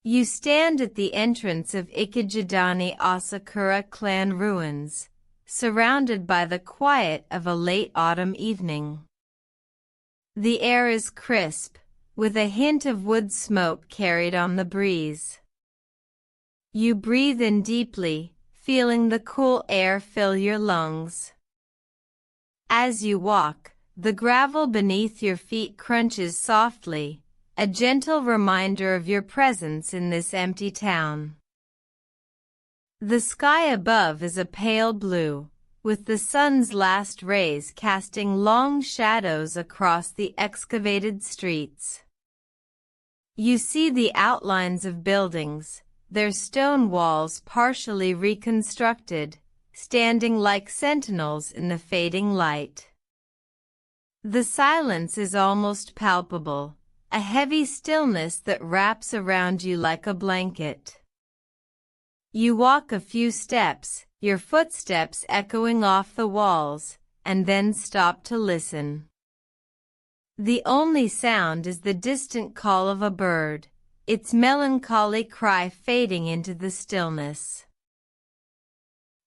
You stand at the entrance of Ichijodani Asakura clan ruins, surrounded by the quiet of a late autumn evening. The air is crisp, with a hint of wood smoke carried on the breeze. You breathe in deeply, feeling the cool air fill your lungs. As you walk, the gravel beneath your feet crunches softly, a gentle reminder of your presence in this empty town. The sky above is a pale blue, with the sun's last rays casting long shadows across the excavated streets. You see the outlines of buildings, their stone walls partially reconstructed, standing like sentinels in the fading light. The silence is almost palpable, a heavy stillness that wraps around you like a blanket. You walk a few steps, your footsteps echoing off the walls, and then stop to listen. The only sound is the distant call of a bird, its melancholy cry fading into the stillness.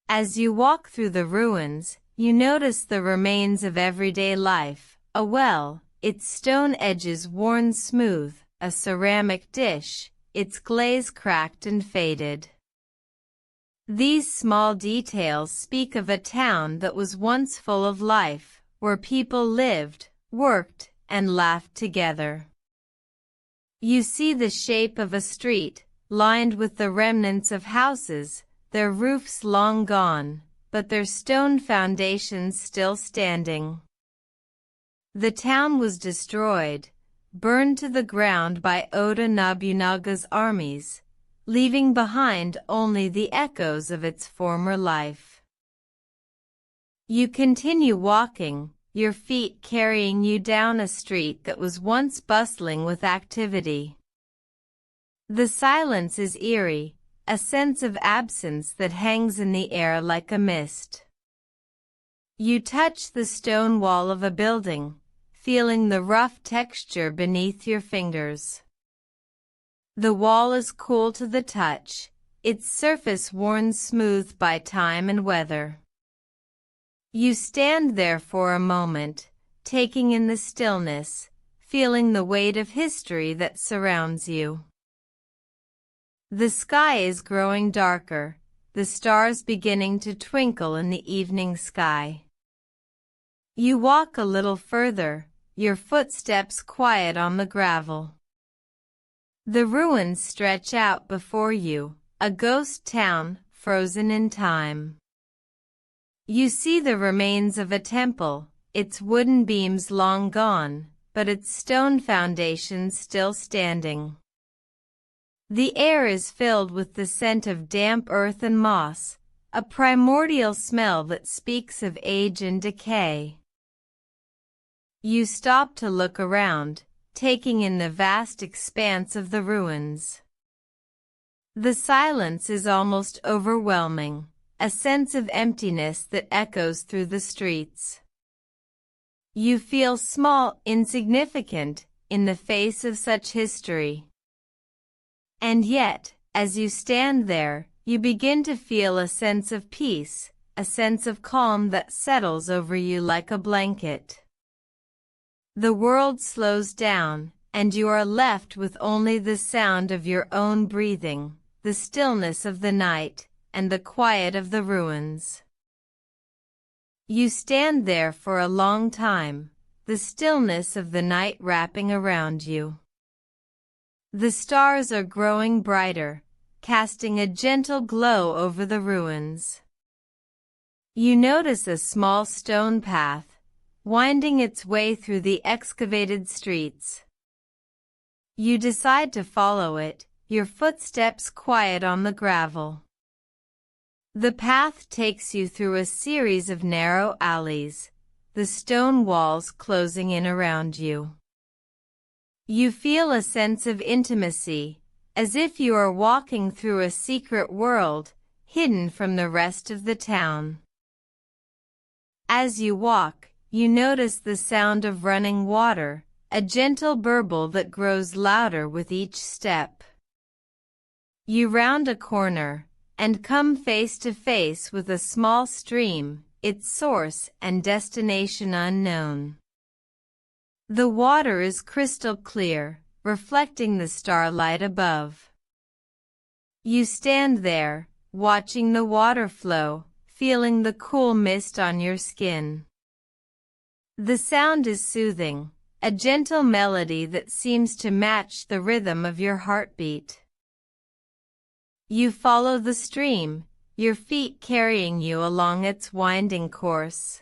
As you walk through the ruins, you notice the remains of everyday life, a well, its stone edges worn smooth, a ceramic dish, its glaze cracked and faded. These small details speak of a town that was once full of life, where people lived, worked, and laughed together. You see the shape of a street, lined with the remnants of houses, their roofs long gone, but their stone foundations still standing. The town was destroyed, burned to the ground by Oda Nobunaga's armies, leaving behind only the echoes of its former life. You continue walking, your feet carrying you down a street that was once bustling with activity. The silence is eerie, a sense of absence that hangs in the air like a mist. You touch the stone wall of a building, feeling the rough texture beneath your fingers. The wall is cool to the touch, its surface worn smooth by time and weather. You stand there for a moment, taking in the stillness, feeling the weight of history that surrounds you. The sky is growing darker, the stars beginning to twinkle in the evening sky. You walk a little further, your footsteps quiet on the gravel. The ruins stretch out before you, a ghost town, frozen in time. You see the remains of a temple, its wooden beams long gone, but its stone foundations still standing. The air is filled with the scent of damp earth and moss, a primordial smell that speaks of age and decay. You stop to look around, taking in the vast expanse of the ruins. The silence is almost overwhelming, a sense of emptiness that echoes through the streets. You feel small, insignificant, in the face of such history. And yet, as you stand there, you begin to feel a sense of peace, a sense of calm that settles over you like a blanket. The world slows down, and you are left with only the sound of your own breathing, the stillness of the night, and the quiet of the ruins. You stand there for a long time, the stillness of the night wrapping around you. The stars are growing brighter, casting a gentle glow over the ruins. You notice a small stone path, winding its way through the excavated streets. You decide to follow it, your footsteps quiet on the gravel. The path takes you through a series of narrow alleys, the stone walls closing in around you. You feel a sense of intimacy, as if you are walking through a secret world, hidden from the rest of the town. As you walk, you notice the sound of running water, a gentle burble that grows louder with each step. You round a corner and come face to face with a small stream, its source and destination unknown. The water is crystal clear, reflecting the starlight above. You stand there, watching the water flow, feeling the cool mist on your skin. The sound is soothing, a gentle melody that seems to match the rhythm of your heartbeat. You follow the stream, your feet carrying you along its winding course.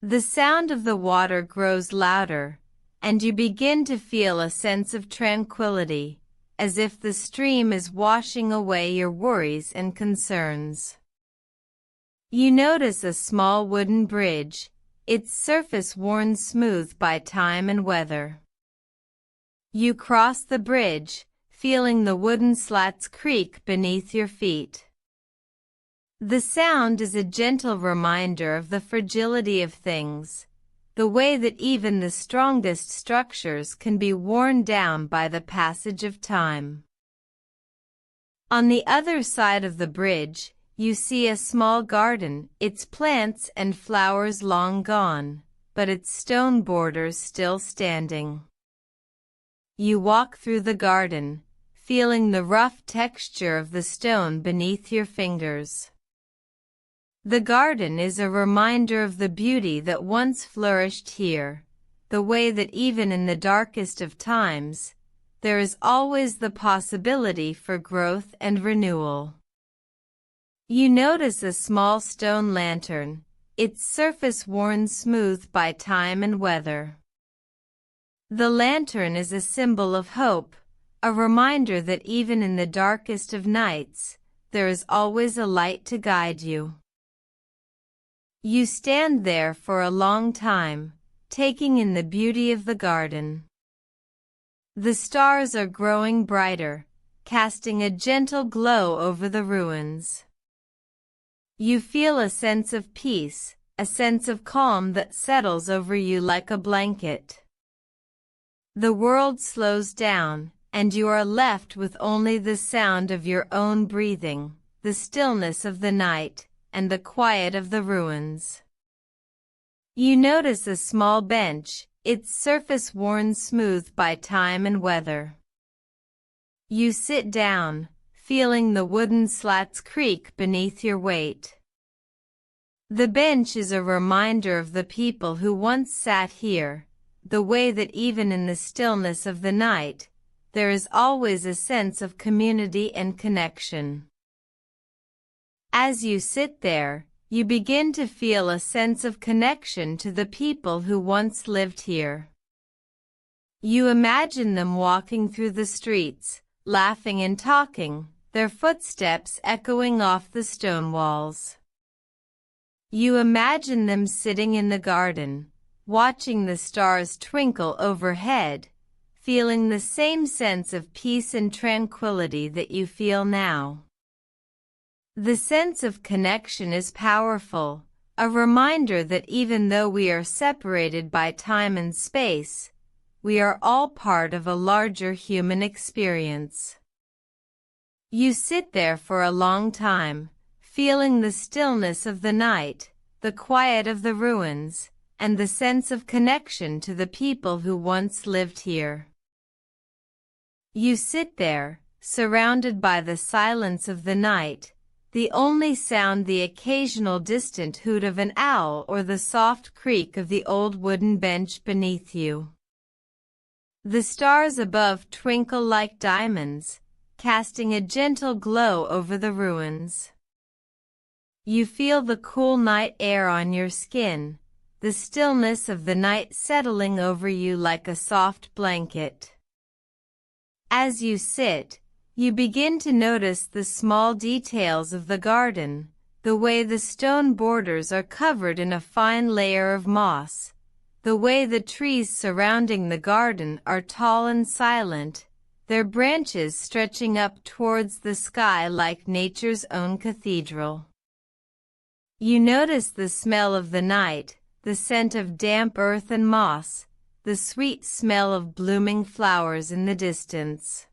The sound of the water grows louder, and you begin to feel a sense of tranquility, as if the stream is washing away your worries and concerns. You notice a small wooden bridge, its surface worn smooth by time and weather. You cross the bridge, feeling the wooden slats creak beneath your feet. The sound is a gentle reminder of the fragility of things, the way that even the strongest structures can be worn down by the passage of time. On the other side of the bridge, you see a small garden, its plants and flowers long gone, but its stone borders still standing. You walk through the garden, feeling the rough texture of the stone beneath your fingers. The garden is a reminder of the beauty that once flourished here, the way that even in the darkest of times, there is always the possibility for growth and renewal. You notice a small stone lantern, its surface worn smooth by time and weather. The lantern is a symbol of hope, a reminder that even in the darkest of nights, there is always a light to guide you. You stand there for a long time, taking in the beauty of the garden. The stars are growing brighter, casting a gentle glow over the ruins. You feel a sense of peace, a sense of calm that settles over you like a blanket. The world slows down, and you are left with only the sound of your own breathing, the stillness of the night, and the quiet of the ruins. You notice a small bench, its surface worn smooth by time and weather. You sit down, feeling the wooden slats creak beneath your weight. The bench is a reminder of the people who once sat here, the way that even in the stillness of the night, there is always a sense of community and connection. As you sit there, you begin to feel a sense of connection to the people who once lived here. You imagine them walking through the streets, laughing and talking, their footsteps echoing off the stone walls. You imagine them sitting in the garden, watching the stars twinkle overhead, feeling the same sense of peace and tranquility that you feel now. The sense of connection is powerful, a reminder that even though we are separated by time and space, we are all part of a larger human experience. You sit there for a long time, feeling the stillness of the night, the quiet of the ruins, and the sense of connection to the people who once lived here. You sit there, surrounded by the silence of the night, the only sound the occasional distant hoot of an owl or the soft creak of the old wooden bench beneath you. The stars above twinkle like diamonds, casting a gentle glow over the ruins. You feel the cool night air on your skin, the stillness of the night settling over you like a soft blanket. As you sit, you begin to notice the small details of the garden, the way the stone borders are covered in a fine layer of moss, the way the trees surrounding the garden are tall and silent, their branches stretching up towards the sky like nature's own cathedral. You notice the smell of the night, the scent of damp earth and moss, the sweet smell of blooming flowers in the distance.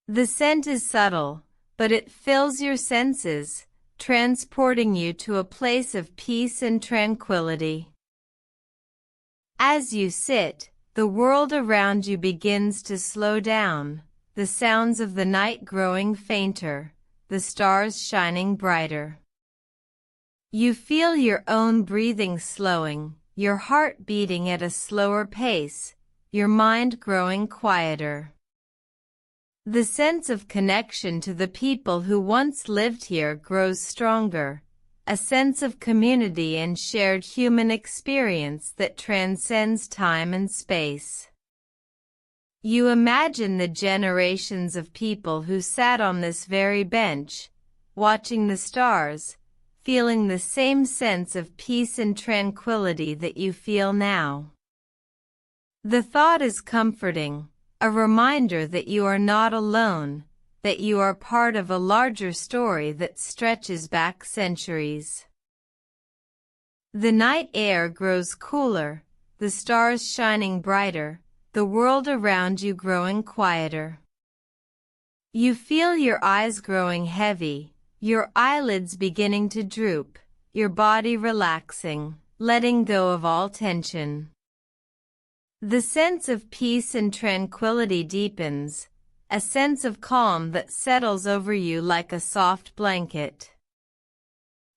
The scent is subtle, but it fills your senses, transporting you to a place of peace and tranquility. As you sit, the world around you begins to slow down, the sounds of the night growing fainter, the stars shining brighter. You feel your own breathing slowing, your heart beating at a slower pace, your mind growing quieter. The sense of connection to the people who once lived here grows stronger, a sense of community and shared human experience that transcends time and space. You imagine the generations of people who sat on this very bench, watching the stars, feeling the same sense of peace and tranquility that you feel now. The thought is comforting, a reminder that you are not alone, that you are part of a larger story that stretches back centuries. The night air grows cooler, the stars shining brighter, the world around you growing quieter. You feel your eyes growing heavy, your eyelids beginning to droop, your body relaxing, letting go of all tension. The sense of peace and tranquility deepens, a sense of calm that settles over you like a soft blanket.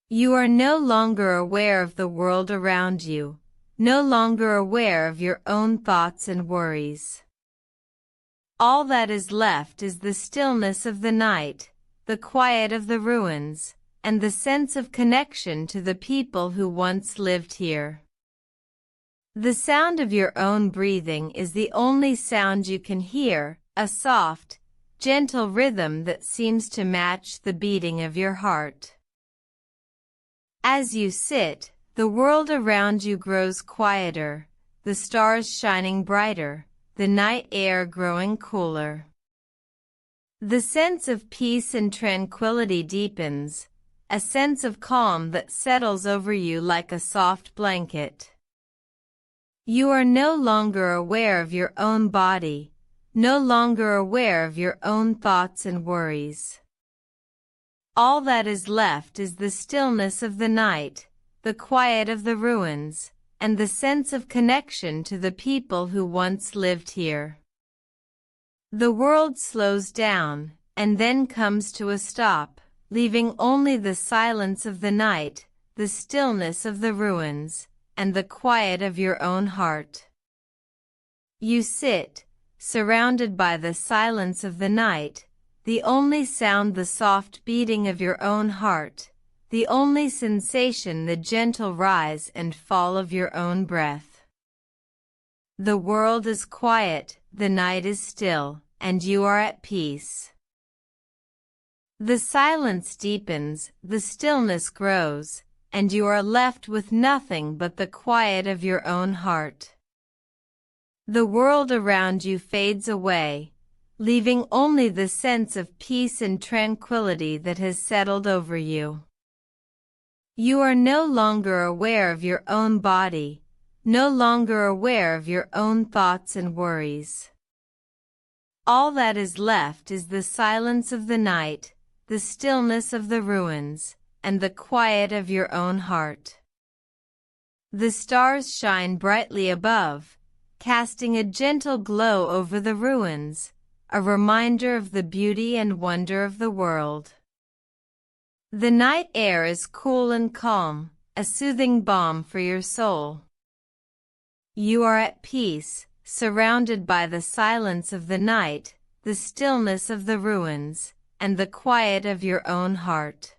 You are no longer aware of the world around you, no longer aware of your own thoughts and worries. All that is left is the stillness of the night, the quiet of the ruins, and the sense of connection to the people who once lived here. The sound of your own breathing is the only sound you can hear, a soft, gentle rhythm that seems to match the beating of your heart. As you sit, the world around you grows quieter, the stars shining brighter, the night air growing cooler. The sense of peace and tranquility deepens, a sense of calm that settles over you like a soft blanket. You are no longer aware of your own body, no longer aware of your own thoughts and worries. All that is left is the stillness of the night, the quiet of the ruins, and the sense of connection to the people who once lived here. The world slows down, and then comes to a stop, leaving only the silence of the night, the stillness of the ruins, and the quiet of your own heart. You sit, surrounded by the silence of the night, the only sound the soft beating of your own heart, the only sensation the gentle rise and fall of your own breath. The world is quiet, the night is still, and you are at peace. The silence deepens, the stillness grows, and you are left with nothing but the quiet of your own heart. The world around you fades away, leaving only the sense of peace and tranquility that has settled over you. You are no longer aware of your own body, no longer aware of your own thoughts and worries. All that is left is the silence of the night, the stillness of the ruins, and the quiet of your own heart. The stars shine brightly above, casting a gentle glow over the ruins, a reminder of the beauty and wonder of the world. The night air is cool and calm, a soothing balm for your soul. You are at peace, surrounded by the silence of the night, the stillness of the ruins, and the quiet of your own heart.